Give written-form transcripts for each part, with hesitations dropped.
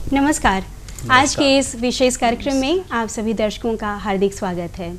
नमस्कार। आज के इस विशेष कार्यक्रम में आप सभी दर्शकों का हार्दिक स्वागत है।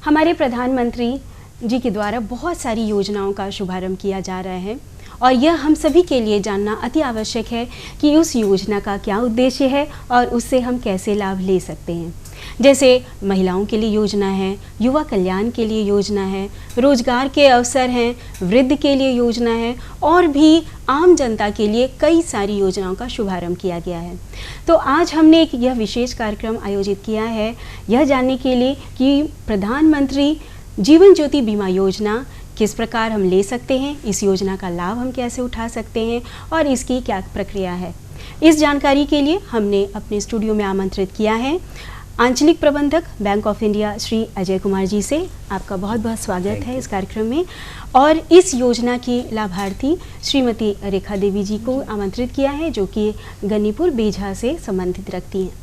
हमारे प्रधानमंत्री जी के द्वारा बहुत सारी योजनाओं का शुभारंभ किया जा रहा है और यह हम सभी के लिए जानना अति आवश्यक है कि उस योजना का क्या उद्देश्य है और उससे हम कैसे लाभ ले सकते हैं। जैसे महिलाओं के लिए योजना है, युवा कल्याण के लिए योजना है, रोजगार के अवसर हैं, वृद्ध के लिए योजना है और भी आम जनता के लिए कई सारी योजनाओं का शुभारंभ किया गया है। तो आज हमने एक यह विशेष कार्यक्रम आयोजित किया है यह जानने के लिए कि प्रधानमंत्री जीवन ज्योति बीमा योजना किस प्रकार हम ले सकते हैं, इस योजना का लाभ हम कैसे उठा सकते हैं और इसकी क्या प्रक्रिया है। इस जानकारी के लिए हमने अपने स्टूडियो में आमंत्रित किया है आंचलिक प्रबंधक bank of India Shri Ajay Kumar ji से। आपका बहुत बहुत स्वागत है इस कार्यक्रम में। और इस योजना की लाभार्थी श्रीमती रेखा देवी जी को आमंत्रित किया है जो कि गनीपुर बेझा से संबंधित रखती हैं।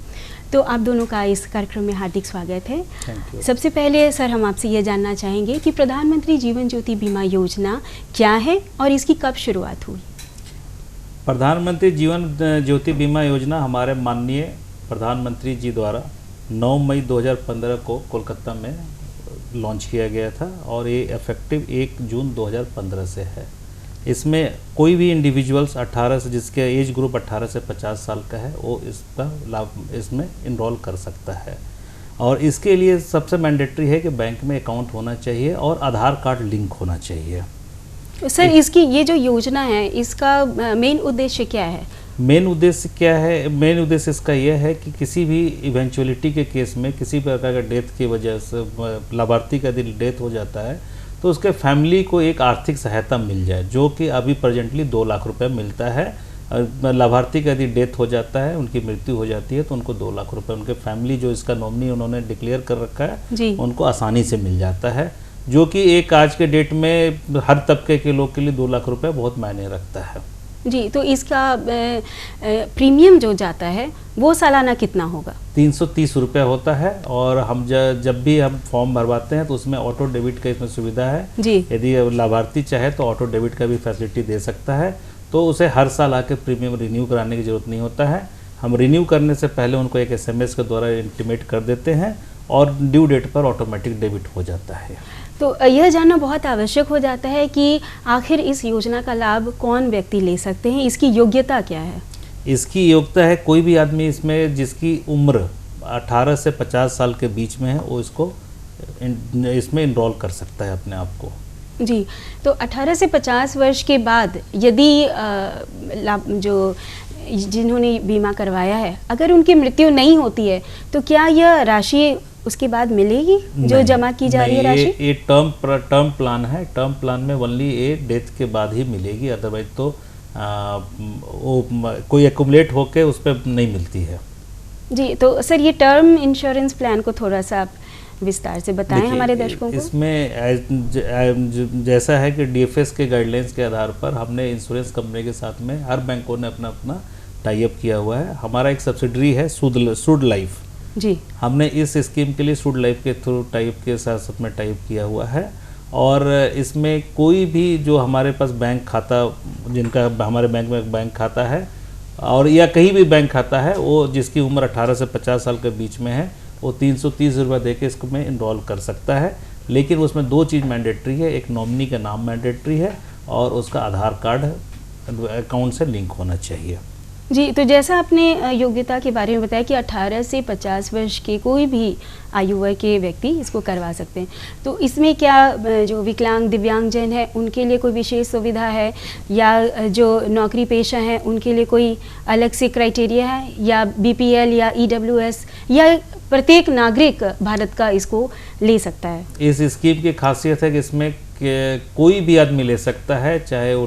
तो आप दोनों का इस कार्यक्रम में हार्दिक स्वागत है। सबसे पहले सर हम आपसे ये जानना चाहेंगे कि प्रधानमंत्री जीवन ज्योति बीमा योजना क्या है और इसकी कब शुरुआत हुई। प्रधानमंत्री जीवन ज्योति बीमा योजना हमारे माननीय प्रधानमंत्री जी द्वारा 9 मई 2015 को कोलकाता में लॉन्च किया गया था और ये इफेक्टिव 1 जून 2015 से है। इसमें कोई भी इंडिविजुअल्स 18 से जिसके एज ग्रुप 18 से 50 साल का है वो इसका लाभ इसमें इनरोल कर सकता है। और इसके लिए सबसे मैंडेटरी है कि बैंक में अकाउंट होना चाहिए और आधार कार्ड लिंक होना चाहिए। तो सर इसकी ये जो योजना है इसका मेन उद्देश्य क्या है? मेन उद्देश्य क्या है? मेन उद्देश्य इसका यह है कि किसी भी इवेंचुअलिटी के केस में किसी प्रकार का डेथ की वजह से लाभार्थी का यदि डेथ हो जाता है तो उसके फैमिली को एक आर्थिक सहायता मिल जाए, जो कि अभी प्रेजेंटली 2 लाख रुपए मिलता है। लाभार्थी का यदि डेथ हो जाता है, उनकी मृत्यु हो जाती है तो उनको 2 लाख रुपए उनके फैमिली जो इसका नॉमिनी उन्होंने डिक्लेयर कर रखा है उनको आसानी से मिल जाता है, जो कि एक आज के डेट में हर तबके के लोग के लिए 2 लाख रुपए बहुत मायने रखता है। जी, तो इसका प्रीमियम जो जाता है वो सालाना कितना होगा? 330 रुपये होता है। और हम जब भी हम फॉर्म भरवाते हैं तो उसमें ऑटो डेबिट का इसमें सुविधा है जी। यदि लाभार्थी चाहे तो ऑटो डेबिट का भी फैसिलिटी दे सकता है, तो उसे हर साल आके प्रीमियम रिन्यू कराने की ज़रूरत नहीं होता है। हम रिन्यू करने से पहले उनको एक SMS के द्वारा इंटीमेट कर देते हैं और ड्यू डेट पर ऑटोमेटिक डेबिट हो जाता है। तो यह जानना बहुत आवश्यक हो जाता है कि आखिर इस योजना का लाभ कौन व्यक्ति ले सकते हैं, इसकी योग्यता क्या है? इसकी योग्यता है कोई भी आदमी इसमें जिसकी उम्र 18 से 50 साल के बीच में है वो इसमें इनरोल कर सकता है अपने आप को। जी, तो 18 से 50 वर्ष के बाद यदि जो जिन्होंने बीमा करवाया है अगर उनकी मृत्यु नहीं होती है तो क्या यह राशि उसके बाद मिलेगी जो जमा की जा रही है राशि? ये टर्म प्लान है। टर्म प्लान में ओनली ये डेथ के बाद ही मिलेगी, अदरवाइज तो वो कोई एक्यूमुलेट होके उस पर नहीं मिलती है। जी, तो सर ये टर्म इंश्योरेंस प्लान को थोड़ा सा आप विस्तार से बताएं हमारे दर्शकों को। इसमें जैसा है कि DFS के गाइडलाइंस के आधार पर हमने इंश्योरेंस कंपनी के साथ में हर बैंकों ने अपना अपना टाई अप किया हुआ है। हमारा एक सब्सिडरी है सूड लाइफ जी, हमने इस स्कीम के लिए सूड लाइफ के थ्रू टाइप के साथ में टाइप किया हुआ है। और इसमें कोई भी जो हमारे पास बैंक खाता जिनका हमारे बैंक में बैंक खाता है और या कहीं भी बैंक खाता है वो जिसकी उम्र 18 से 50 साल के बीच में है वो 330 रुपये दे के इसमें इनरोल कर सकता है। लेकिन उसमें 2 चीज़ मैंडेटरी है, एक नॉमिनी का नाम मैंडेटरी है और उसका आधार कार्ड अकाउंट से लिंक होना चाहिए। जी, तो जैसा आपने योग्यता के बारे में बताया कि 18 से 50 वर्ष के कोई भी आयु वर्ग के व्यक्ति इसको करवा सकते हैं, तो इसमें क्या जो विकलांग दिव्यांगजन है उनके लिए कोई विशेष सुविधा है या जो नौकरी पेशा है उनके लिए कोई अलग से क्राइटेरिया है या BPL या EWS या प्रत्येक नागरिक भारत का इसको ले सकता है? इस स्कीम की खासियत है कि इसमें कोई भी आदमी ले सकता है, चाहे वो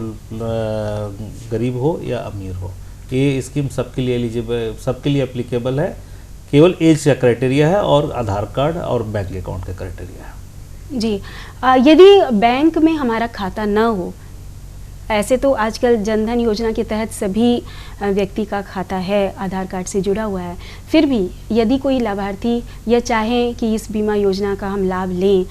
गरीब हो या अमीर हो। ये स्कीम सबके लिए एलिजिबल, सबके लिए एप्लीकेबल है। केवल एज का क्राइटेरिया है और आधार कार्ड और बैंक अकाउंट का क्राइटेरिया है। जी, यदि बैंक में हमारा खाता न हो, ऐसे तो आजकल जनधन योजना के तहत सभी व्यक्ति का खाता है, आधार कार्ड से जुड़ा हुआ है, फिर भी यदि कोई लाभार्थी यह चाहें कि इस बीमा योजना का हम लाभ लें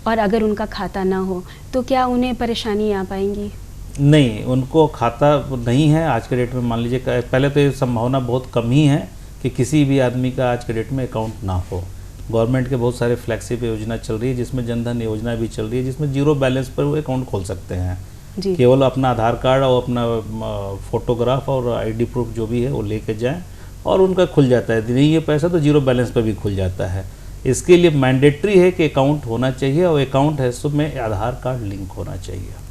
और अगर उनका खाता ना हो तो क्या उन्हें परेशानी आ पाएंगी? नहीं, उनको खाता नहीं है आज के डेट में। मान लीजिए पहले तो ये संभावना बहुत कम ही है कि किसी भी आदमी का आज के डेट में अकाउंट ना हो। गवर्नमेंट के बहुत सारे फ्लैगशिप योजना चल रही है, जिसमें जनधन योजना भी चल रही है, जिसमें जीरो बैलेंस पर वो अकाउंट खोल सकते हैं। केवल अपना आधार कार्ड और अपना फोटोग्राफ और आईडी प्रूफ जो भी है वो लेके जाएं और उनका खुल जाता है। नहीं ये पैसा तो जीरो बैलेंस पर भी खुल जाता है। इसके लिए मैंडेटरी है कि अकाउंट होना चाहिए और अकाउंट है सो में आधार कार्ड लिंक होना चाहिए।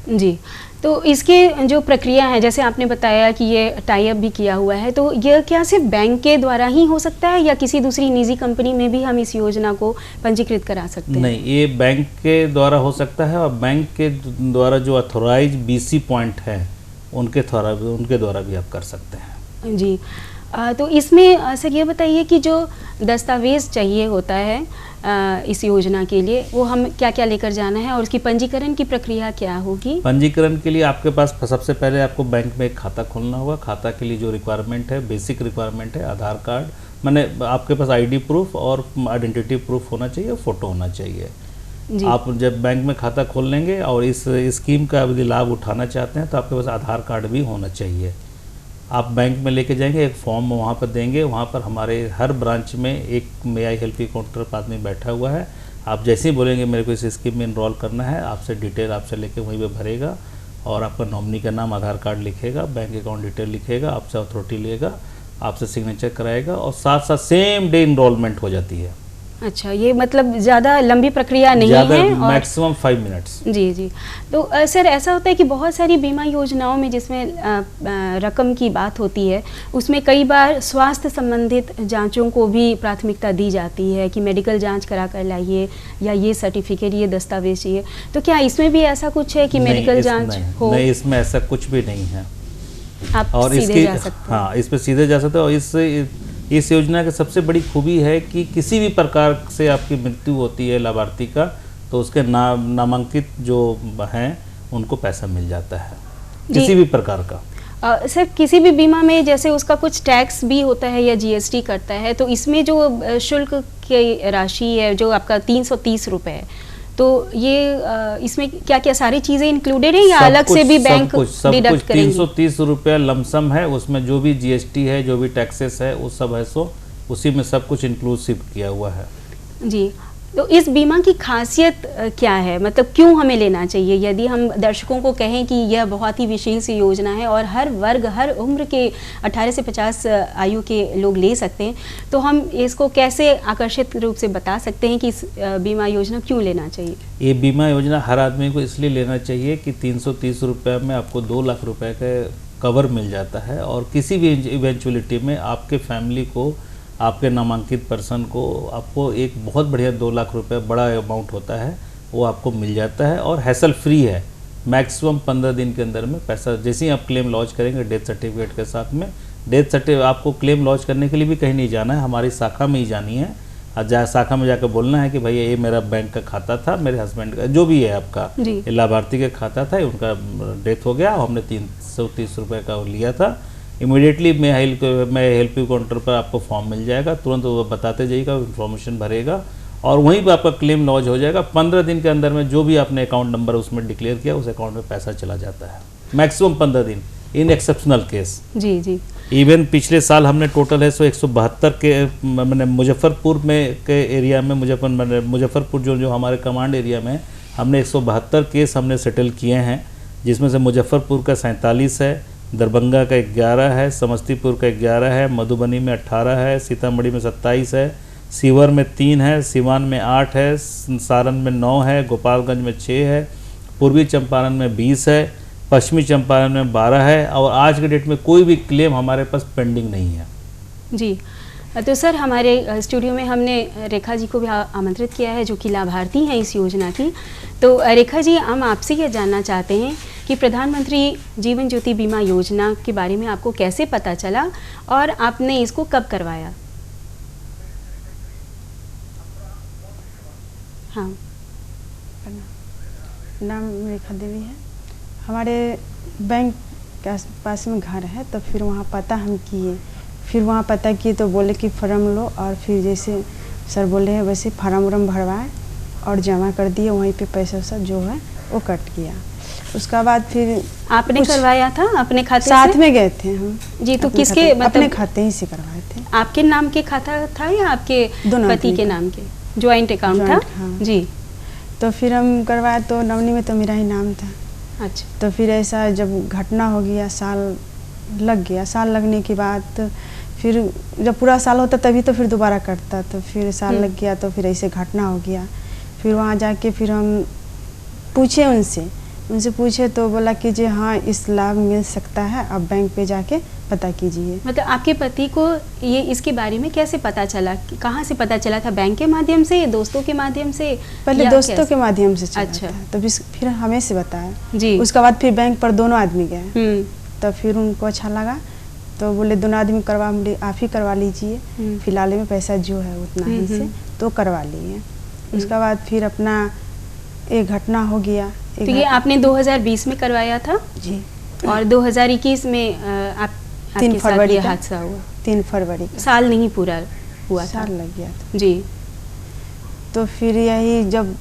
जी, तो इसके जो प्रक्रिया है, जैसे आपने बताया कि ये टाई अप भी किया हुआ है, तो यह क्या सिर्फ बैंक के द्वारा ही हो सकता है या किसी दूसरी निजी कंपनी में भी हम इस योजना को पंजीकृत करा सकते हैं? नहीं, ये बैंक के द्वारा हो सकता है और बैंक के द्वारा जो अथोराइज बीसी पॉइंट है उनके द्वारा भी आप कर सकते हैं। जी, तो इसमें सर ये बताइए कि जो दस्तावेज़ चाहिए होता है इस योजना के लिए, वो हम क्या क्या लेकर जाना है और उसकी पंजीकरण की प्रक्रिया क्या होगी? पंजीकरण के लिए आपके पास सबसे पहले आपको बैंक में एक खाता खोलना होगा। खाता के लिए जो रिक्वायरमेंट है, बेसिक रिक्वायरमेंट है आधार कार्ड, माने आपके पास आईडी प्रूफ और आइडेंटिटी प्रूफ होना चाहिए, फ़ोटो होना चाहिए। आप जब बैंक में खाता खोल लेंगे और इस स्कीम का यदि लाभ उठाना चाहते हैं तो आपके पास आधार कार्ड भी होना चाहिए। आप बैंक में लेके जाएंगे, एक फॉर्म वहाँ पर देंगे, वहाँ पर हमारे हर ब्रांच में एक मे आई हेल्प यू काउंटर पर आदमी बैठा हुआ है। आप जैसे ही बोलेंगे मेरे को इस स्कीम में इनरोल करना है, आपसे डिटेल आपसे लेके वहीं पे भरेगा और आपका नॉमिनी का नाम, आधार कार्ड लिखेगा, बैंक अकाउंट डिटेल लिखेगा, आपसे अथॉरिटी लेगा, आपसे सिग्नेचर कराएगा और साथ साथ सेम डे इनरोलमेंट हो जाती है। अच्छा, ये मतलब ज़्यादा लंबी प्रक्रिया नहीं है और मैक्सिमम 5 मिनट्स। जी जी। तो सर ऐसा होता है कि बहुत सारी बीमा योजनाओं में जिसमें रकम की बात होती है, उसमें कई बार स्वास्थ्य संबंधित जांचों को भी प्राथमिकता दी जाती है कि मेडिकल जांच करा कर लाइए या ये सर्टिफिकेट, ये दस्तावेज चाहिए। तो क्या इसमें भी ऐसा कुछ है कि मेडिकल जाँच हो? नहीं, इसमें ऐसा कुछ भी नहीं है। आप और सीधे जा सकते हैं। हाँ, इस पर सीधे जा सकते हैं। और इस योजना की सबसे बड़ी खूबी है कि किसी भी प्रकार से आपकी मृत्यु होती है लाभार्थी का, तो उसके नामांकित जो हैं उनको पैसा मिल जाता है किसी भी प्रकार का। सर किसी भी बीमा में जैसे उसका कुछ टैक्स भी होता है या जीएसटी करता है, तो इसमें जो शुल्क की राशि है जो आपका 330 रुपये है, तो ये इसमें क्या क्या सारी चीज़ें इंक्लूडेड है या अलग से भी बैंक डिडक्ट करेंगे? 330 रुपया लमसम है, उसमें जो भी जीएसटी है, जो भी टैक्सेस है, वो सब है, सो उसी में सब कुछ इंक्लूसिव किया हुआ है। जी, तो इस बीमा की खासियत क्या है, मतलब क्यों हमें लेना चाहिए? यदि हम दर्शकों को कहें कि यह बहुत ही विशेष योजना है और हर वर्ग, हर उम्र के 18 से 50 आयु के लोग ले सकते हैं, तो हम इसको कैसे आकर्षित रूप से बता सकते हैं कि इस बीमा योजना क्यों लेना चाहिए? ये बीमा योजना हर आदमी को इसलिए लेना चाहिए कि 330 रुपये में आपको 2 लाख रुपए का कवर मिल जाता है और किसी भी इवेंचुअलिटी में आपके फैमिली को, आपके नामांकित पर्सन को, आपको एक बहुत बढ़िया 2 लाख रुपए बड़ा अमाउंट होता है, वो आपको मिल जाता है और हैसल फ्री है। मैक्सिमम 15 दिन के अंदर में पैसा, जैसे ही आप क्लेम लॉन्च करेंगे डेथ सर्टिफिकेट के साथ में, डेथ सर्टिफिकेट आपको क्लेम लॉन्च करने के लिए भी कहीं नहीं जाना है, हमारी शाखा में ही जानी है। शाखा में जाकर बोलना है कि भैया ये मेरा बैंक का खाता था, मेरे हस्बैंड का जो भी है आपका लाभार्थी का खाता था, उनका डेथ हो गया, हमने 330 रुपये का लिया था। इमीडिएटली मैं हेल्प यू काउंटर पर आपको फॉर्म मिल जाएगा, तुरंत वो बताते जाइएगा, इन्फॉर्मेशन भरेगा और वहीं पर आपका क्लेम लॉन्च हो जाएगा। 15 दिन के अंदर में जो भी आपने अकाउंट नंबर उसमें डिक्लेयर किया, उस अकाउंट में पैसा चला जाता है। मैक्सिमम 15 दिन इन एक्सेप्शनल केस। जी जी। इवन पिछले साल हमने टोटल है 172 के मैंने मुजफ्फरपुर में के एरिया में, मुजफ्फरपुर जो हमारे कमांड एरिया में, हमने 172 केस हमने सेटल किए हैं, जिसमें से मुजफ्फरपुर का 47 है, दरभंगा का 11 है, समस्तीपुर का 11 है, मधुबनी में 18 है, सीतामढ़ी में 27 है, सीवर में 3 है, सिवान में 8 है, सारण में 9 है, गोपालगंज में 6 है, पूर्वी चंपारण में 20 है, पश्चिमी चंपारण में 12 है और आज के डेट में कोई भी क्लेम हमारे पास पेंडिंग नहीं है। जी, तो सर हमारे स्टूडियो में हमने रेखा जी को भी आमंत्रित किया है जो कि लाभार्थी हैं इस योजना की। तो रेखा जी, हम आपसे ये जानना चाहते हैं कि प्रधानमंत्री जीवन ज्योति बीमा योजना के बारे में आपको कैसे पता चला और आपने इसको कब करवाया? हाँ, नाम रेखा देवी है। हमारे बैंक के पास में घर है, तो फिर वहाँ पता हम किए, फिर वहाँ पता किए तो बोले कि फॉर्म लो, और फिर जैसे सर बोले हैं वैसे फार्म भरवाए और जमा कर दिए, वहीं पे पैसा सब जो है वो कट गया। उसका बाद फिर आपने कुछ करवाया था अपने खाते साथ से? में गए थे हम। जी, तो अपने किसके खाते- मतलब अपने खाते ही से करवाए थे। आपके नाम के खाता था या आपके दोनों पति आदमी के का। नाम के? ज्वाइंट अकाउंट था? Joint, हाँ। जी। तो फिर हम करवाए तो नवनी में तो मेरा ही नाम था। अच्छा। तो फिर ऐसा जब घटना हो गया, साल लग गया, साल लगने के बाद तो फिर जब पूरा साल होता तभी तो फिर दोबारा कटता, तो फिर साल लग गया तो फिर ऐसे घटना हो गया। फिर वहाँ जाके फिर हम पूछे उनसे पूछे तो बोला कि जी हाँ इस लाभ मिल सकता है, आप बैंक पे जाके पता कीजिए। मतलब आपके पति को ये इसके बारे में कैसे पता चला? कहाँ से पता चला था? बैंक के माध्यम से, दोस्तों के माध्यम से? पहले या दोस्तों कैसे? के माध्यम से चला अच्छा। था, तो फिर हमें से बताया। जी। उसके बाद फिर बैंक पर दोनों आदमी गए, हम्म। तब फिर उनको अच्छा लगा तो बोले दोनों आदमी करवा, हम बोले आप ही करवा लीजिए, फिलहाल में पैसा जो है उतना ही से तो करवा लिए। उसके बाद फिर अपना एक घटना हो गया। तो ये आपने 2020 में करवाया था जी, और 2021 में आपके साथ फरवरी ये का। हादसा हुआ। 3 फरवरी का साल नहीं पूरा हुआ था। साल लग गया था। जी। तो फिर यही जब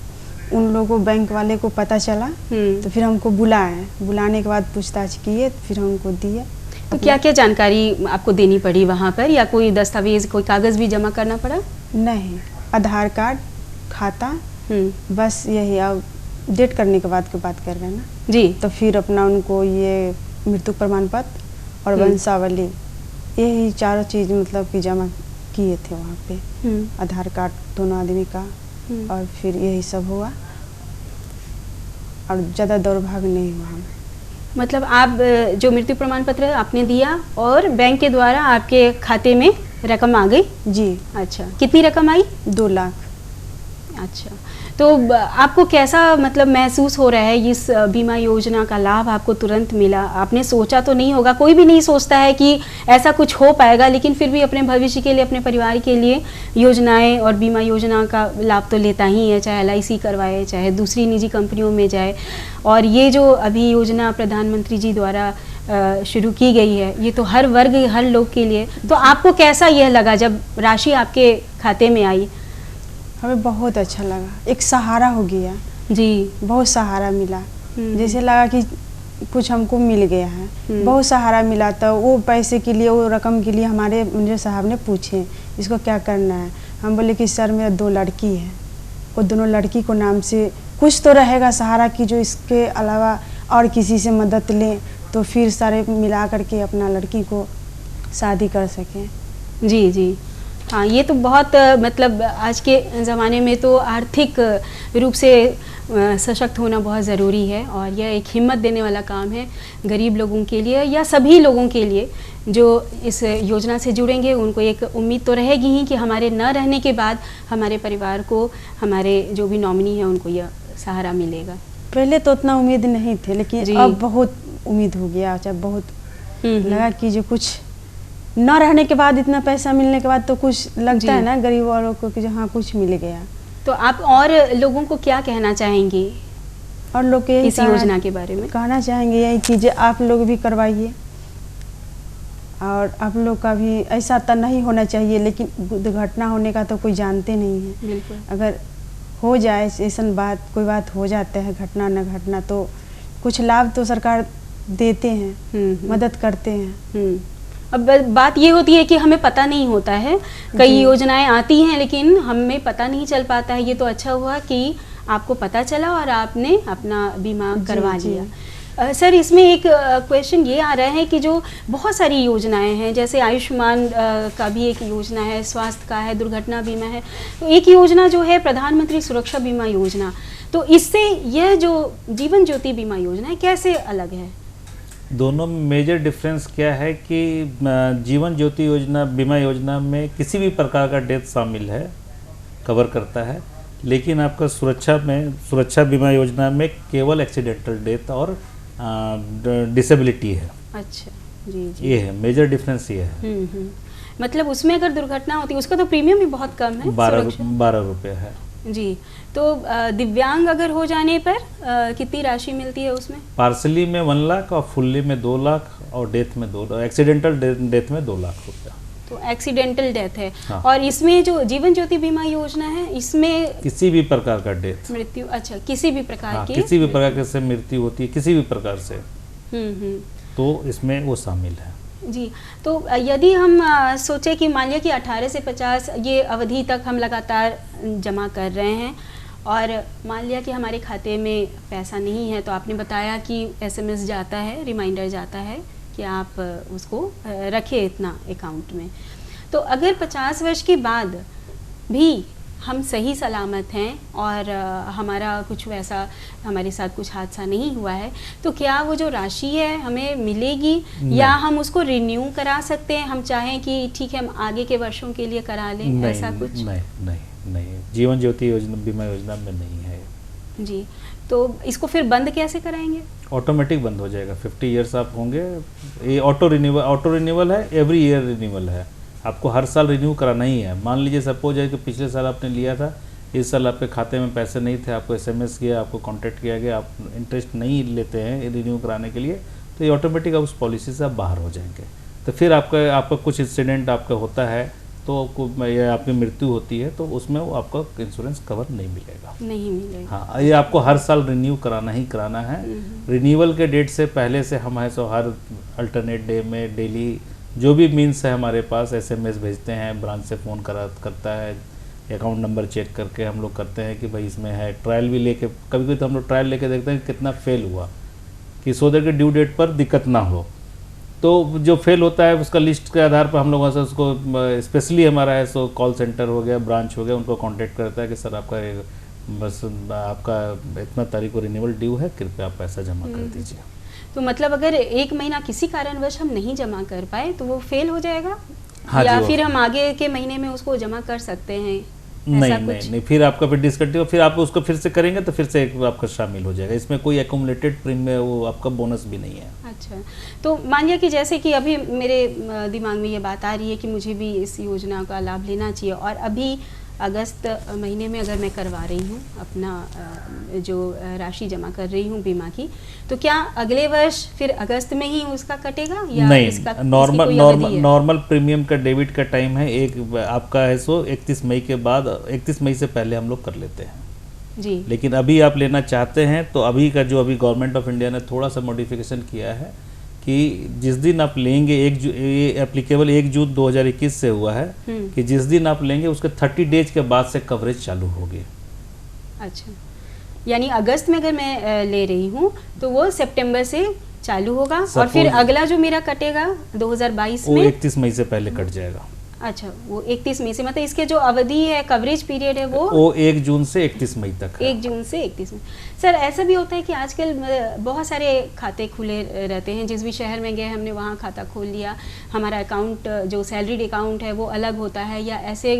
उन लोगों को बैंक वाले को पता चला तो फिर हमको बुलाए, बुलाने के बाद पूछताछ किए, फिर हमको दिए। तो क्या क्या जानकारी आपको देनी पड़ी वहाँ पर, या कोई दस्तावेज, कोई कागज़ भी जमा करना पड़ा? नहीं, आधार कार्ड, खाता, बस यही। अब डेट करने के बाद की बात कर रहे हैं ना जी। तो फिर अपना उनको ये मृत्यु प्रमाण पत्र और वंशावली, यही चारों चीज़ मतलब कि जमा किए थे वहाँ पे। आधार कार्ड दोनों आदमी का, और फिर यही सब हुआ और ज़्यादा दौड़भाग नहीं हुआ हमें। मतलब आप जो मृत्यु प्रमाण पत्र आपने दिया और बैंक के द्वारा आपके खाते में रकम आ गई? जी। अच्छा, कितनी रकम आई? 2 लाख। अच्छा, तो आपको कैसा मतलब महसूस हो रहा है? इस बीमा योजना का लाभ आपको तुरंत मिला, आपने सोचा तो नहीं होगा, कोई भी नहीं सोचता है कि ऐसा कुछ हो पाएगा, लेकिन फिर भी अपने भविष्य के लिए, अपने परिवार के लिए योजनाएं और बीमा योजना का लाभ तो लेता ही है, चाहे LIC करवाए, चाहे दूसरी निजी कंपनियों में जाए। और ये जो अभी योजना प्रधानमंत्री जी द्वारा शुरू की गई है, ये तो हर वर्ग, हर लोग के लिए। तो आपको कैसा यह लगा जब राशि आपके खाते में आई? हमें बहुत अच्छा लगा, एक सहारा हो गया जी। बहुत सहारा मिला, जैसे लगा कि कुछ हमको मिल गया है, बहुत सहारा मिला। तो वो पैसे के लिए, वो रकम के लिए हमारे मैनेजर साहब ने पूछे इसको क्या करना है। हम बोले कि सर मेरा 2 लड़की है, वो दोनों लड़की को नाम से कुछ तो रहेगा सहारा की, जो इसके अलावा और किसी से मदद लें तो फिर सारे मिला करके अपना लड़की को शादी कर सकें। जी जी, हाँ, ये तो बहुत मतलब आज के ज़माने में तो आर्थिक रूप से सशक्त होना बहुत ज़रूरी है, और यह एक हिम्मत देने वाला काम है गरीब लोगों के लिए, या सभी लोगों के लिए जो इस योजना से जुड़ेंगे। उनको एक उम्मीद तो रहेगी ही कि हमारे न रहने के बाद हमारे परिवार को, हमारे जो भी नॉमिनी है, उनको यह सहारा मिलेगा। पहले तो उतना उम्मीद नहीं थे, लेकिन अब बहुत उम्मीद हो गया। चाहे बहुत लगा कि जो कुछ न रहने के बाद, इतना पैसा मिलने के बाद तो कुछ लगता है ना गरीब वालों को कि हाँ कुछ मिल गया। तो आप और लोगों को क्या कहना चाहेंगे और लोग के इस योजना के बारे में? कहना चाहेंगे यही चीज़ें आप लोग भी करवाइए, और आप लोग का भी ऐसा तो नहीं होना चाहिए, लेकिन दुर्घटना होने का तो कोई जानते नहीं है। बिल्कुल। अगर हो जाए ऐसा बात, कोई बात हो जाता है, घटना न घटना, तो कुछ लाभ तो सरकार देते हैं, मदद करते हैं। अब बात ये होती है कि हमें पता नहीं होता है, कई योजनाएं आती हैं लेकिन हमें पता नहीं चल पाता है। ये तो अच्छा हुआ कि आपको पता चला और आपने अपना बीमा करवा लिया। सर, इसमें एक क्वेश्चन ये आ रहा है कि जो बहुत सारी योजनाएं हैं, जैसे आयुष्मान का भी एक योजना है, स्वास्थ्य का है, दुर्घटना बीमा है, तो एक योजना जो है प्रधानमंत्री सुरक्षा बीमा योजना, तो इससे यह जो जीवन ज्योति बीमा योजना है कैसे अलग है? दोनों में मेजर डिफरेंस क्या है कि जीवन ज्योति योजना, बीमा योजना में किसी भी प्रकार का डेथ शामिल है, कवर करता है, लेकिन आपका सुरक्षा बीमा योजना में केवल एक्सीडेंटल डेथ और डिसेबिलिटी है। अच्छा, जी जी, ये है मेजर डिफरेंस, ये है। मतलब उसमें अगर दुर्घटना होती है उसका तो प्रीमियम भी बहुत कम है, 12 रुपये है जी। तो दिव्यांग अगर हो जाने पर कितनी राशि मिलती है उसमें? पार्सली में 1 लाख और फुल्ली में 2 लाख और डेथ में 2 लाख, एक्सीडेंटल डेथ में 2 लाख रुपया। तो एक्सीडेंटल डेथ है। हाँ। और इसमें जो जीवन ज्योति बीमा योजना है इसमें किसी भी प्रकार का डेथ, मृत्यु, अच्छा किसी भी प्रकार हाँ, की किसी भी प्रकार से मृत्यु होती है किसी भी प्रकार से, हम्म। तो इसमें वो शामिल है। जी, तो यदि हम सोचे कि मान लिया कि 18 से 50 ये अवधि तक हम लगातार जमा कर रहे हैं और मान लिया कि हमारे खाते में पैसा नहीं है, तो आपने बताया कि SMS जाता है, रिमाइंडर जाता है कि आप उसको रखें इतना अकाउंट में। तो अगर 50 वर्ष के बाद भी हम सही सलामत हैं और हमारा कुछ वैसा हमारे साथ कुछ हादसा नहीं हुआ है, तो क्या वो जो राशि है हमें मिलेगी या हम उसको रिन्यू करा सकते हैं? हम चाहें कि ठीक है हम आगे के वर्षों के लिए करा लें, ऐसा कुछ? नहीं, जीवन ज्योति योजना बीमा योजना में नहीं है जी। तो इसको फिर बंद कैसे कराएंगे? ऑटोमेटिक बंद हो जाएगा। 50 ईयर्स आप होंगे, ये ऑटो रिन्यूअल है, एवरी ईयर रिन्यूअल है, आपको हर साल रिन्यू कराना ही है। मान लीजिए सपोज है कि पिछले साल आपने लिया था, इस साल आपके खाते में पैसे नहीं थे, आपको SMS किया, आपको कांटेक्ट किया गया, आप इंटरेस्ट नहीं लेते हैं रिन्यू कराने के लिए, तो ये ऑटोमेटिक आप उस पॉलिसी से आप बाहर हो जाएंगे। तो फिर आपका कुछ इंसिडेंट आपका होता है तो या आपकी मृत्यु होती है तो उसमें वो आपका इंश्योरेंस कवर नहीं मिलेगा। हाँ, ये आपको हर साल रिन्यू कराना ही कराना है। रिन्यूअल के डेट से पहले से हम है सो हर अल्टरनेट डे में डेली जो भी मीन्स है हमारे पास SMS भेजते हैं, ब्रांच से फ़ोन करता है, अकाउंट नंबर चेक करके हम लोग करते हैं कि भाई इसमें है। ट्रायल भी लेके कभी तो हम लोग ट्रायल लेके देखते हैं कि कितना फेल हुआ, कि सो दैट के ड्यू डेट पर दिक्कत ना हो। तो जो फेल होता है उसका लिस्ट के आधार पर हम लोगों से उसको स्पेशली हमारा है सो कॉल सेंटर हो गया, ब्रांच हो गया, उनको कांटेक्ट करता है कि सर आपका बस आपका इतना तारीख को रिन्यूअल ड्यू है, कृपया आप पैसा जमा कर दीजिए। तो मतलब अगर 1 महीना किसी कारणवश हम नहीं जमा कर पाए तो वो फेल हो जाएगा? हाँ, या फिर हम आगे के महीने में उसको जमा कर सकते हैं? नहीं, फिर आपका फिर डिस्कंटिन्यू, फिर आप उसको फिर से करेंगे तो फिर से एक आपका शामिल हो जाएगा। इसमें कोई एक्यूमुलेटेड प्रीमियम वो आपका बोनस भी नहीं है। अच्छा, तो मान लिया कि जैसे कि अभी मेरे दिमाग में ये बात आ रही है कि मुझे भी इस योजना का लाभ लेना चाहिए और अभी अगस्त महीने में अगर मैं करवा रही हूँ अपना जो राशि जमा कर रही हूँ बीमा की, तो क्या अगले वर्ष फिर अगस्त में ही उसका कटेगा या नहीं? इसका नॉर्मल प्रीमियम का डेबिट का टाइम है एक आपका है सो 31 मई के बाद, 31 मई से पहले हम लोग कर लेते हैं जी। लेकिन अभी आप लेना चाहते हैं तो अभी का जो अभी गवर्नमेंट ऑफ इंडिया ने थोड़ा सा मॉडिफिकेशन किया है कि जिस दिन आप लेंगे ये एप्लीकेबल 1 जून 2021 से हुआ है कि जिस दिन आप लेंगे उसके 30 डेज के बाद से कवरेज चालू होगी। अच्छा, यानी अगस्त में अगर मैं ले रही हूँ तो वो सितंबर से चालू होगा और फिर अगला जो मेरा कटेगा 2022 में 31 मई से पहले कट जाएगा। अच्छा, वो 31 मई से, मतलब इसके जो अवधि है, कवरेज पीरियड है वो 1 जून से 31 मई तक है। 1 जून से 31 मई। सर ऐसा भी होता है कि आजकल बहुत सारे खाते खुले रहते हैं, जिस भी शहर में गए हमने वहाँ खाता खोल लिया, हमारा अकाउंट जो सैलरीड अकाउंट है वो अलग होता है, या ऐसे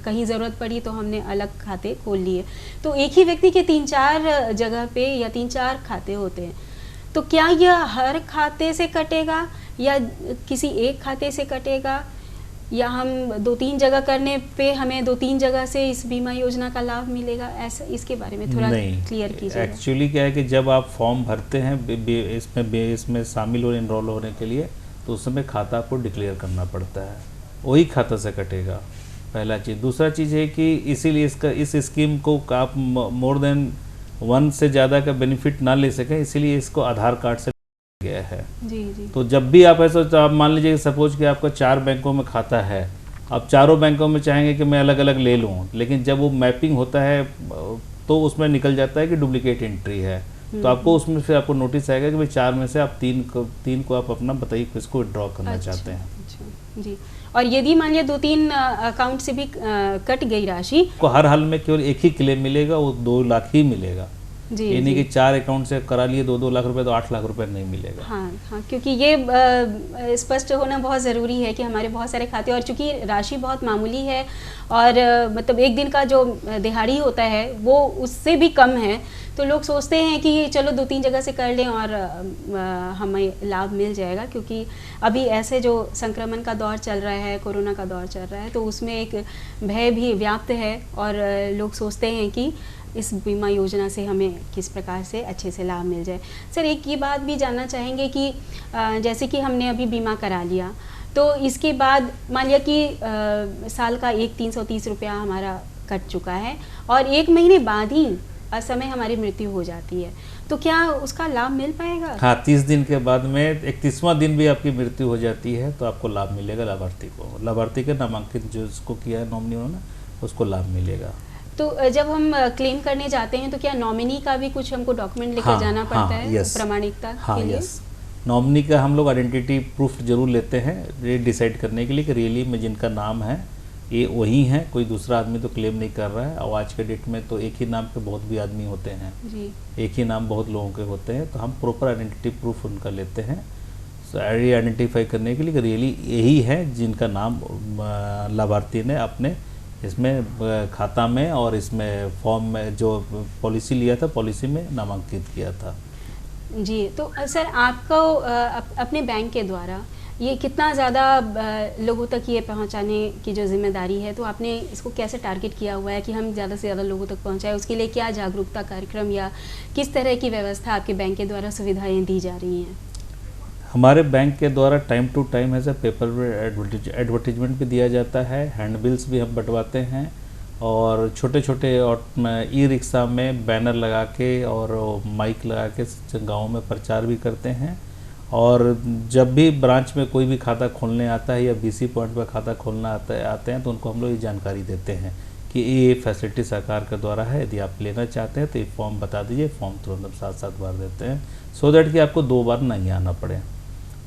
कहीं ज़रूरत पड़ी तो हमने अलग खाते खोल लिए। तो एक ही व्यक्ति के 3-4 जगह पे या 3-4 खाते होते हैं, तो क्या यह हर खाते से कटेगा या किसी एक खाते से कटेगा, या हम 2-3 जगह करने पे हमें 2-3 जगह से इस बीमा योजना का लाभ मिलेगा? ऐसा इसके बारे में थोड़ा क्लियर कीजिए। एक्चुअली क्या है कि जब आप फॉर्म भरते हैं इसमें शामिल हो इनरोल होने के लिए, तो उस समय खाता आपको डिक्लेयर करना पड़ता है, वही खाता से कटेगा, पहला चीज़। दूसरा चीज़ है कि इसीलिए इस स्कीम को आप मोर देन 1 से ज़्यादा का बेनिफिट ना ले सकें, इसीलिए इसको आधार कार्ड से गया है। जी। तो जब भी आप ऐसा, तो आप मान लीजिए सपोज कि आपका 4 बैंकों में खाता है, आप चारों बैंकों में चाहेंगे कि मैं अलग अलग ले लूं, लेकिन जब वो मैपिंग होता है तो उसमें निकल जाता है कि डुप्लीकेट एंट्री है, तो आपको उसमें फिर आपको नोटिस आएगा कि भाई 4 में से आप 3 को आप अपना बताइए किसको विड्रॉ करना चाहते हैं। अच्छा जी। और यदि मान लिया 2-3 अकाउंट से भी कट गई राशि, को हर हाल में केवल एक ही क्लेम मिलेगा, वो 2 लाख ही मिलेगा। यानी कि 4 अकाउंट से करा लिए 2-2 लाख रुपए, तो 8 लाख रुपए नहीं मिलेगा। हाँ, क्योंकि ये स्पष्ट होना बहुत ज़रूरी है कि हमारे बहुत सारे खाते, और चूंकि राशि बहुत मामूली है और मतलब एक दिन का जो दिहाड़ी होता है वो उससे भी कम है, तो लोग सोचते हैं कि चलो 2-3 जगह से कर लें और हमें लाभ मिल जाएगा। क्योंकि अभी ऐसे जो संक्रमण का दौर चल रहा है, कोरोना का दौर चल रहा है, तो उसमें एक भय भी व्याप्त है और लोग सोचते हैं कि इस बीमा योजना से हमें किस प्रकार से अच्छे से लाभ मिल जाए। सर एक ये बात भी जानना चाहेंगे कि जैसे कि हमने अभी बीमा करा लिया, तो इसके बाद मान लिया कि साल का 330 रुपया हमारा कट चुका है और 1 महीने बाद ही असमय हमारी मृत्यु हो जाती है, तो क्या उसका लाभ मिल पाएगा? हाँ, 30 दिन के बाद में 31वां दिन भी आपकी मृत्यु हो जाती है तो आपको लाभ मिलेगा लाभार्थी को। लाभार्थी के नामांकित जो उसको किया है नॉमिनी उन्होंने, उसको लाभ मिलेगा। तो जब हम क्लेम करने जाते हैं तो क्या नॉमिनी का भी कुछ हमको डॉक्यूमेंट लेकर जाना पड़ता है प्रमाणिकता के लिए? नॉमिनी का हम लोग आइडेंटिटी प्रूफ जरूर लेते हैं, ये डिसाइड करने के लिए कि रियली में जिनका नाम है ये वही है, कोई दूसरा आदमी तो क्लेम नहीं कर रहा है। और आज के डेट में तो एक ही नाम पे बहुत भी आदमी होते हैं जी। एक ही नाम बहुत लोगों के होते हैं, तो हम प्रॉपर आइडेंटिटी प्रूफ उनका लेते हैं आइडेंटिफाई करने के लिए कि रियली यही है जिनका नाम लाभार्थी ने अपने इसमें खाता में और इसमें फॉर्म में जो पॉलिसी लिया था पॉलिसी में नामांकित किया था जी। तो सर आपको अपने बैंक के द्वारा ये कितना ज़्यादा लोगों तक ये पहुंचाने की जो जिम्मेदारी है, तो आपने इसको कैसे टारगेट किया हुआ है कि हम ज़्यादा से ज़्यादा लोगों तक पहुंचाएं? उसके लिए क्या जागरूकता कार्यक्रम या किस तरह की व्यवस्था आपके बैंक के द्वारा सुविधाएं दी जा रही हैं? हमारे बैंक के द्वारा टाइम टू टाइम ऐसा पेपर एडवर्टीजमेंट भी दिया जाता है, हैंड बिल्स भी हम बंटवाते हैं और छोटे छोटे और ई रिक्शा में बैनर लगा के और माइक लगा के गाँव में प्रचार भी करते हैं। और जब भी ब्रांच में कोई भी खाता खोलने आता है या BC पॉइंट पर खाता खोलना आते हैं तो उनको हम लोग ये जानकारी देते हैं कि ये फैसिलिटी सरकार के द्वारा है, यदि आप लेना चाहते हैं तो ये फॉर्म बता दीजिए, फॉर्म तुरंत हम 7-7 बार देते हैं सो दैट कि आपको 2 बार नहीं आना पड़े।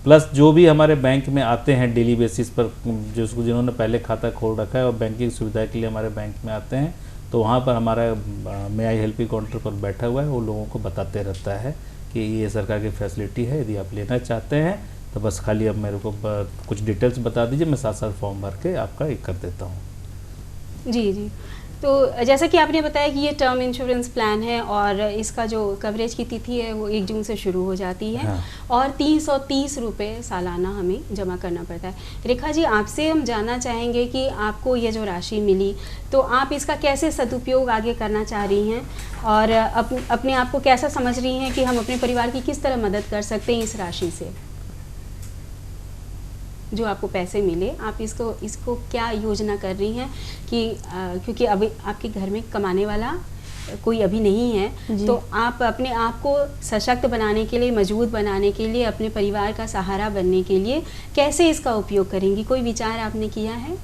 प्लस जो भी हमारे बैंक में आते हैं डेली बेसिस पर, जिन्होंने पहले खाता खोल रखा है और बैंकिंग सुविधा के लिए हमारे बैंक में आते हैं, तो वहाँ पर हमारा मे आई हेल्प यू काउंटर पर बैठा हुआ है, वो लोगों को बताते रहता है कि ये सरकार की फैसिलिटी है, यदि आप लेना चाहते हैं तो बस खाली अब मेरे को कुछ डिटेल्स बता दीजिए, मैं 7-7 फॉर्म भर के आपका एक कर देता हूँ। जी जी। तो जैसा कि आपने बताया कि ये टर्म इंश्योरेंस प्लान है और इसका जो कवरेज की तिथि है वो 1 जून से शुरू हो जाती है। हाँ। और 330 रुपये सालाना हमें जमा करना पड़ता है। रेखा जी, आपसे हम जानना चाहेंगे कि आपको ये जो राशि मिली तो आप इसका कैसे सदुपयोग आगे करना चाह रही हैं और अपने आप को कैसा समझ रही हैं कि हम अपने परिवार की किस तरह मदद कर सकते हैं इस राशि से जो आपको पैसे मिले? आप इसको क्या योजना कर रही हैं कि क्योंकि अभी आपके घर में कमाने वाला कोई अभी नहीं है, तो आप अपने आप को सशक्त बनाने के लिए, मजबूत बनाने के लिए, अपने परिवार का सहारा बनने के लिए कैसे इसका उपयोग करेंगी? कोई विचार आपने किया है?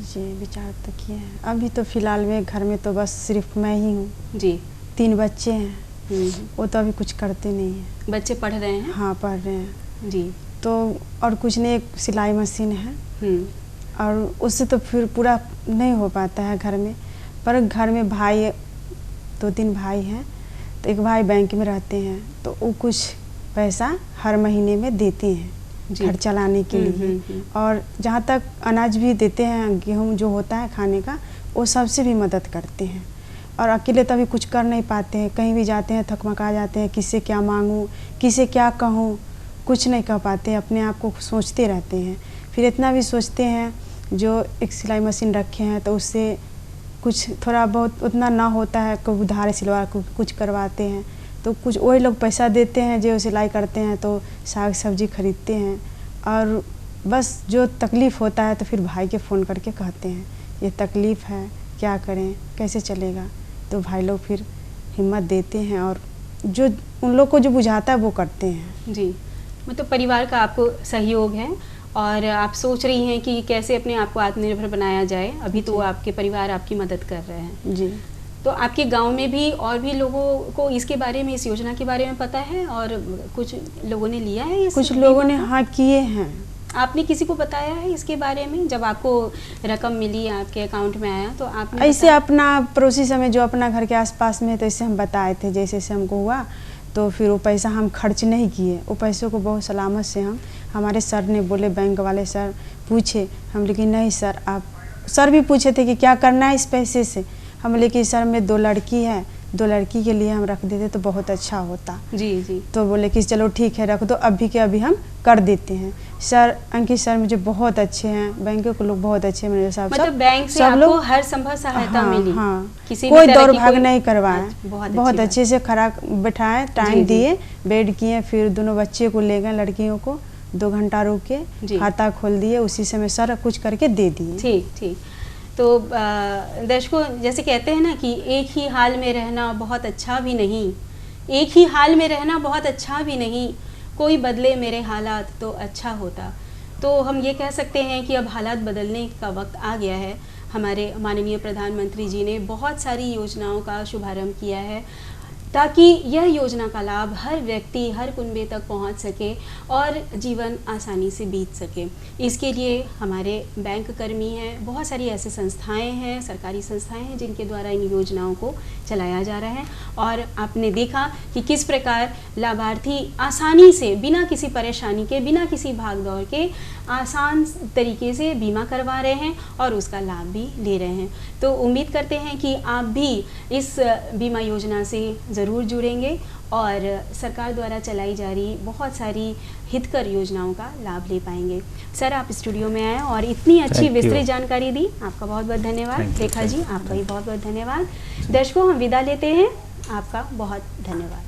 जी, विचार तो किया है। अभी तो फिलहाल में घर में तो बस सिर्फ मैं ही हूँ जी। 3 बच्चे हैं, वो तो अभी कुछ करते नहीं हैं। बच्चे पढ़ रहे हैं? हाँ, पढ़ रहे हैं जी। तो और कुछ नहीं, एक सिलाई मशीन है और उससे तो फिर पूरा नहीं हो पाता है घर में। पर घर में भाई 2-3 भाई हैं, तो एक भाई बैंक में रहते हैं तो वो कुछ पैसा हर महीने में देते हैं घर चलाने के लिए। और जहाँ तक अनाज भी देते हैं, गेहूँ जो होता है खाने का, वो सबसे भी मदद करते हैं। और अकेले तो अभी कुछ कर नहीं पाते हैं, कहीं भी जाते हैं थकमका जाते हैं, किससे क्या मांगूँ, किसे क्या कहूँ, कुछ नहीं कह पाते, अपने आप को सोचते रहते हैं। फिर इतना भी सोचते हैं जो एक सिलाई मशीन रखे हैं तो उससे कुछ थोड़ा बहुत उतना ना होता है, कोई उधार सिलवा कुछ करवाते हैं तो कुछ वही लोग पैसा देते हैं जो सिलाई करते हैं, तो साग सब्जी खरीदते हैं। और बस जो तकलीफ़ होता है तो फिर भाई के फ़ोन करके कहते हैं ये तकलीफ़ है, क्या करें, कैसे चलेगा। तो भाई लोग फिर हिम्मत देते हैं और जो उन लोग को जो बुझाता है वो करते हैं जी। मतलब परिवार का आपको सहयोग है और आप सोच रही हैं कि कैसे अपने आप को आत्मनिर्भर बनाया जाए। अभी तो आपके परिवार आपकी मदद कर रहे हैं जी। तो आपके गांव में भी और भी लोगों को इसके बारे में, इस योजना के बारे में पता है और कुछ लोगों ने लिया है? कुछ लोगों ने हाँ किए हैं। आपने किसी को बताया है इसके बारे में? जब आपको रकम मिली, आपके अकाउंट में आया तो आपने ऐसे अपना पड़ोसी समय जो अपना घर के आसपास में, तो ऐसे हम बताए थे जैसे से हमको हुआ, तो फिर वो पैसा हम खर्च नहीं किए। वो पैसों को बहुत सलामत से हमारे सर ने बोले, बैंक वाले सर पूछे, हम लेकिन नहीं सर, आप सर भी पूछे थे कि क्या करना है इस पैसे से, हम लेकिन सर में 2 लड़की है, 2 लड़की के लिए हम रख देते तो बहुत अच्छा होता जी जी। तो बोले कि चलो ठीक है रख दो, अभी के अभी हम कर देते हैं। सर, अंकित सर मुझे बहुत अच्छे हैं, बैंक के लोग बहुत अच्छे हैं मेरे साहब। मतलब बैंक से आपको हर संभव सहायता मिली? हाँ, किसी कोई दौड़ भाग नहीं करवाए, बहुत अच्छे से खड़ा बैठाए, टाइम दिए, बेड किए, फिर दोनों बच्चे को ले गए, लड़कियों को 2 घंटा रुक जी। के खाता खोल दिए, उसी समय सारा कुछ करके दे दिए। ठीक ठीक। तो दर्शकों, जैसे कहते हैं ना कि एक ही हाल में रहना बहुत अच्छा भी नहीं, एक ही हाल में रहना बहुत अच्छा भी नहीं, कोई बदले मेरे हालात तो अच्छा होता। तो हम ये कह सकते हैं कि अब हालात बदलने का वक्त आ गया है। हमारे माननीय प्रधानमंत्री जी ने बहुत सारी योजनाओं का शुभारंभ किया है ताकि यह योजना का लाभ हर व्यक्ति, हर कुनबे तक पहुंच सके और जीवन आसानी से बीत सके। इसके लिए हमारे बैंक कर्मी हैं, बहुत सारी ऐसी संस्थाएं हैं, सरकारी संस्थाएं हैं जिनके द्वारा इन योजनाओं को चलाया जा रहा है। और आपने देखा कि किस प्रकार लाभार्थी आसानी से, बिना किसी परेशानी के, बिना किसी भागदौड़ के आसान तरीके से बीमा करवा रहे हैं और उसका लाभ भी ले रहे हैं। तो उम्मीद करते हैं कि आप भी इस बीमा योजना से ज़रूर जुड़ेंगे और सरकार द्वारा चलाई जा रही बहुत सारी हितकर योजनाओं का लाभ ले पाएंगे। सर, आप स्टूडियो में आए और इतनी अच्छी विस्तृत जानकारी दी, आपका बहुत बहुत धन्यवाद। रेखा जी, आपका भी बहुत बहुत धन्यवाद। दर्शकों, हम विदा लेते हैं, आपका बहुत धन्यवाद।